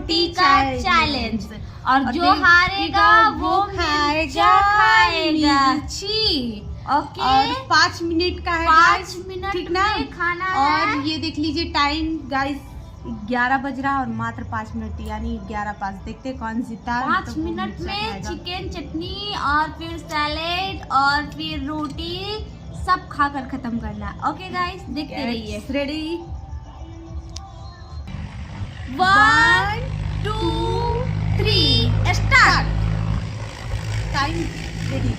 रोटी का चैलेंज, और जो हारेगा वो खाएगा मिर्ची। ओके, और 5 मिनट का है, 5 मिनट ठीक ना? में खाना और है। ये देख लीजिए टाइम गाइस, 11 बज रहा और मात्र 5 मिनट, यानी 11:05। देखते कौन जीता। 5 मिनट में चिकन, चटनी और फिर सैलेड और फिर रोटी सब खाकर खत्म करना। ओके गाइस, देखते रहिए। Ready, 1 2 3 start. Time ready.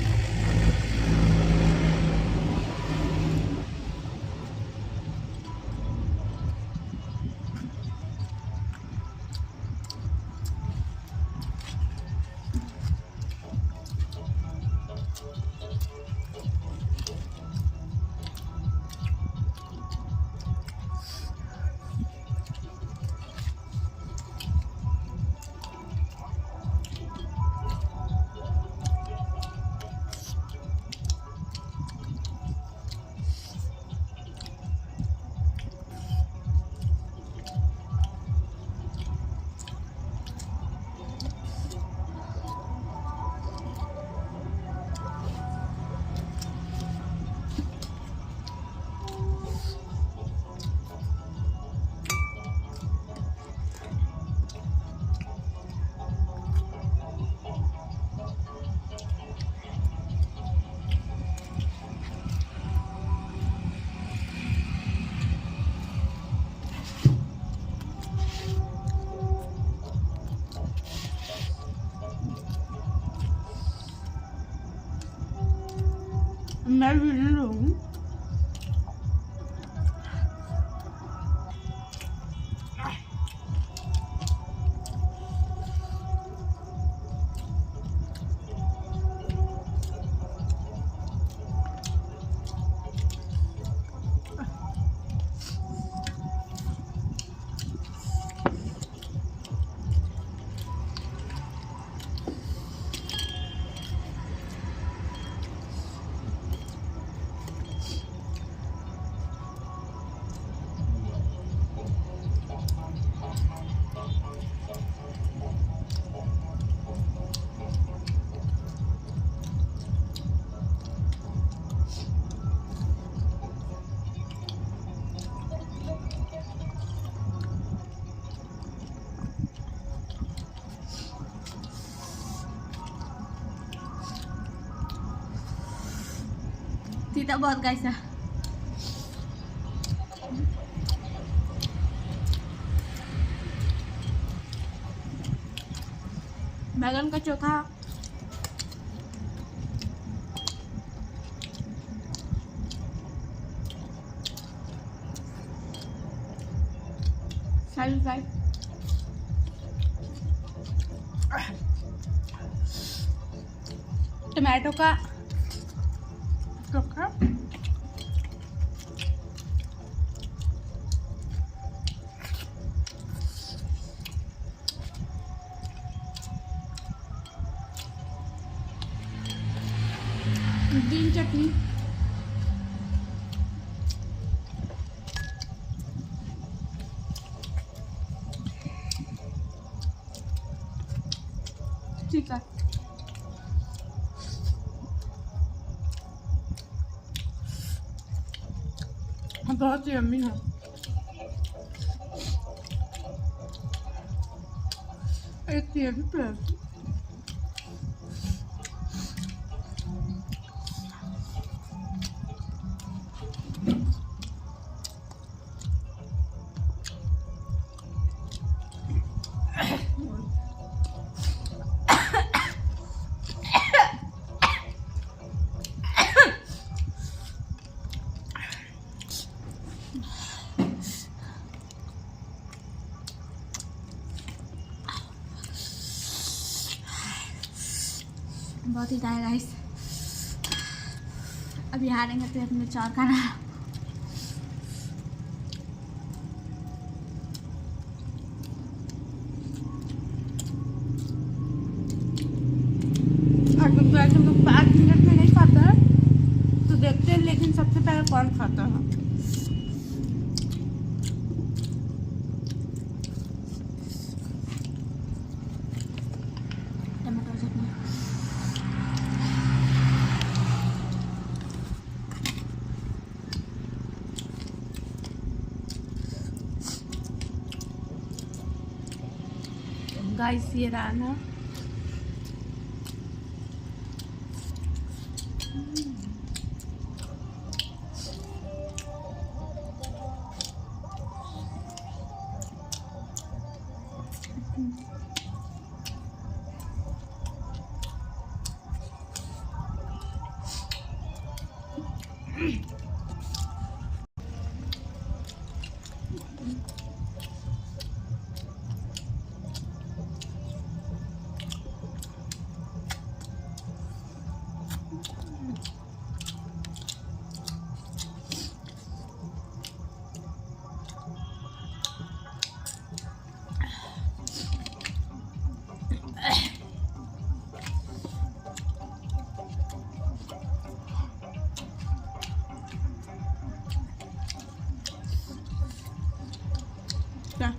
मैं वीडियो लूँ। सीता बहुत कैसा बैगन का चोखा, साइड फ्राई, टमाटो का चोखा, ग्रीन चटनी, ठीक है। बहुत ही यम्मी है। एक ये भी प्लेट। बहुत ही खाएगा गाइस। अभी हारेंगे तो अपने चार खाना। अगर हम लोग 5 मिनट में नहीं खाता है तो देखते हैं, लेकिन सबसे पहले कौन खाता है। गाइस ये रहा ना। क्या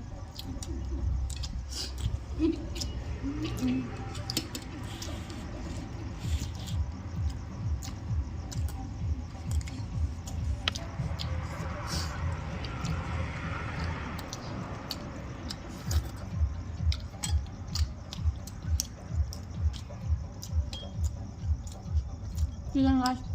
चिकन गाइस।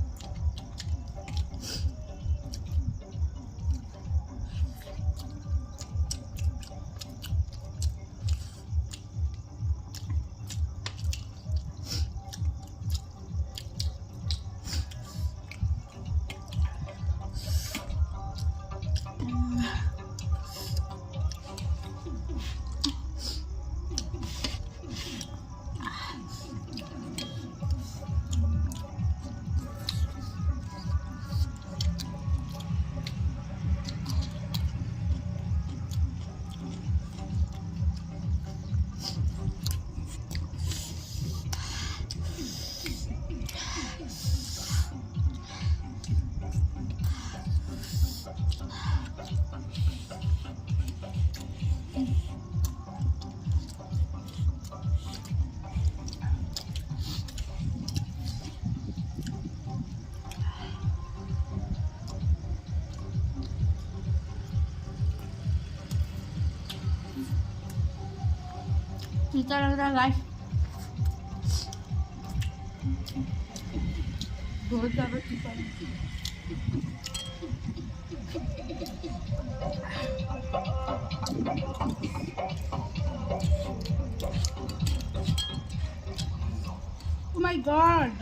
टीका लग रहा है गाइस, बहुत ज़्यादा टीका है। Oh my God!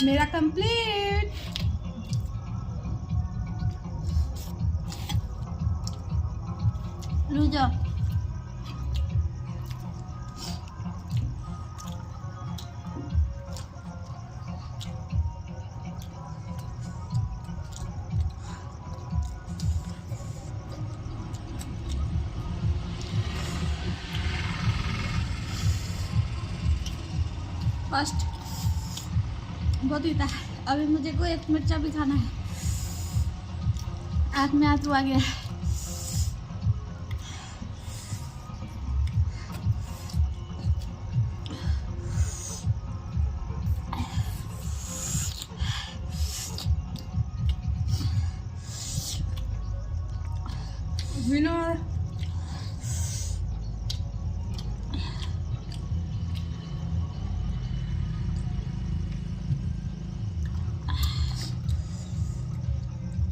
मेरा कंप्लीट। रुक जाओ। फर्स्ट बहुत ही था। अभी मुझे को एक मिर्चा भी खाना है। आँख में आंसू आ गया। विनर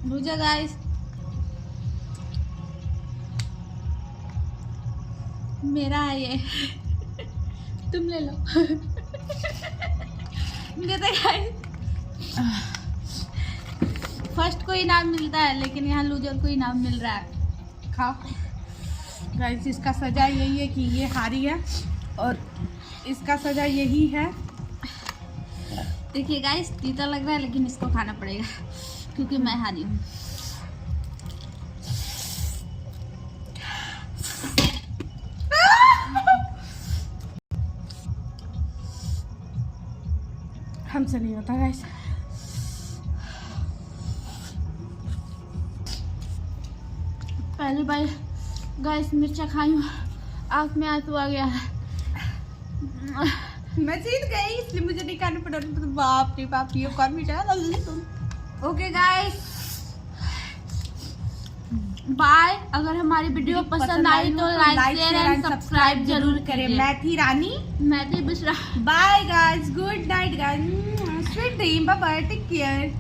रुजा गाइस, मेरा है ये। तुम ले लो। देते गाइस, फर्स्ट को इनाम मिलता है लेकिन यहाँ लूजर को इनाम मिल रहा है। खाओ गाइस, इसका सजा यही है कि ये हारी है और इसका सजा यही है। देखिए गाइस, तीता लग रहा है लेकिन इसको खाना पड़ेगा क्योंकि मैं हारी हूँ। हमसे नहीं होता गाइस। पहली बार गाइस मिर्चा खाई हूँ, आँख में आंसू आ गया है। मैं जीत गई इसलिए मुझे नहीं खाने पड़ रहा। बाप रे बाप, ये कौन मीठा है। Okay guys bye. अगर हमारी वीडियो पसंद आई तो लाइक शेयर एंड सब्सक्राइब जरूर करें। मैं थी रानी, मैं थी Bishra. Bye guys, good night guys, sweet dream, bye bye, take care.